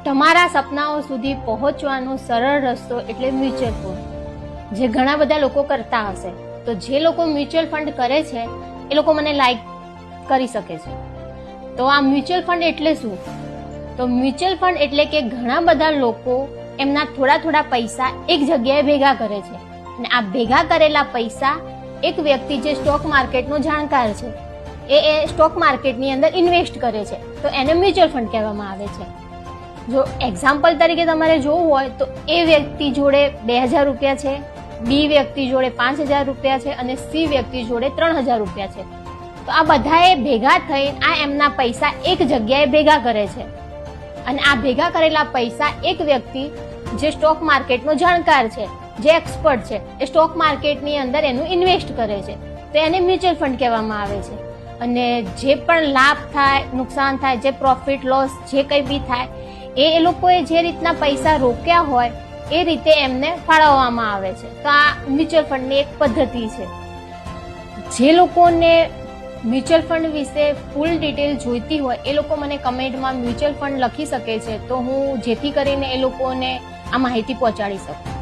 તમારા સપનાઓ સુધી પહોંચવાનો સરળ રસ્તો એટલે મ્યુચ્યુઅલ ફંડ, જે ઘણા બધા લોકો કરતા હશે. તો જે લોકો મ્યુચ્યુઅલ ફંડ કરે છે એ લોકો મને લાઈક કરી શકે છે. તો આ મ્યુચ્યુઅલ ફંડ એટલે શું? તો મ્યુચ્યુઅલ ફંડ એટલે કે ઘણા બધા લોકો એમના થોડા થોડા પૈસા એક જગ્યાએ ભેગા કરે છે અને આ ભેગા કરેલા પૈસા એક વ્યક્તિ જે સ્ટોક માર્કેટનો જાણકાર છે એ સ્ટોક માર્કેટની અંદર ઇન્વેસ્ટ કરે છે. તો એને મ્યુચ્યુઅલ ફંડ કહેવામાં આવે છે. જો એક્ઝામ્પલ તરીકે તમારે જોવું હોય તો એ વ્યક્તિ જોડે 2000 રૂપિયા છે, બી વ્યક્તિ જોડે 5000 રૂપિયા છે અને સી વ્યક્તિ જોડે 3000 રૂપિયા છે. તો આ બધાએ ભેગા થઈને આ એમના પૈસા એક જગ્યાએ ભેગા કરે છે અને આ ભેગા કરેલા પૈસા એક વ્યક્તિ જે સ્ટોક માર્કેટનો જાણકાર છે, જે એક્સપર્ટ છે, એ સ્ટોક માર્કેટની અંદર એનું ઇન્વેસ્ટ કરે છે. તો એને મ્યુચ્યુઅલ ફંડ કહેવામાં આવે છે. અને જે પણ લાભ થાય, નુકસાન થાય, જે પ્રોફિટ લોસ જે કંઈ બી થાય એ લોકોએ જે રીતના પૈસા રોક્યા હોય એ રીતે એમને ફાળવવામાં આવે છે. તો આ મ્યુચ્યુઅલ ફંડની એક પદ્ધતિ છે. જે લોકોને મ્યુચ્યુઅલ ફંડ વિશે ફૂલ ડિટેલ જોઈતી હોય એ લોકો મને કમેન્ટમાં મ્યુચ્યુઅલ ફંડ લખી શકે છે, તો હું જેથી કરીને એ લોકોને આ માહિતી પહોંચાડી શકું.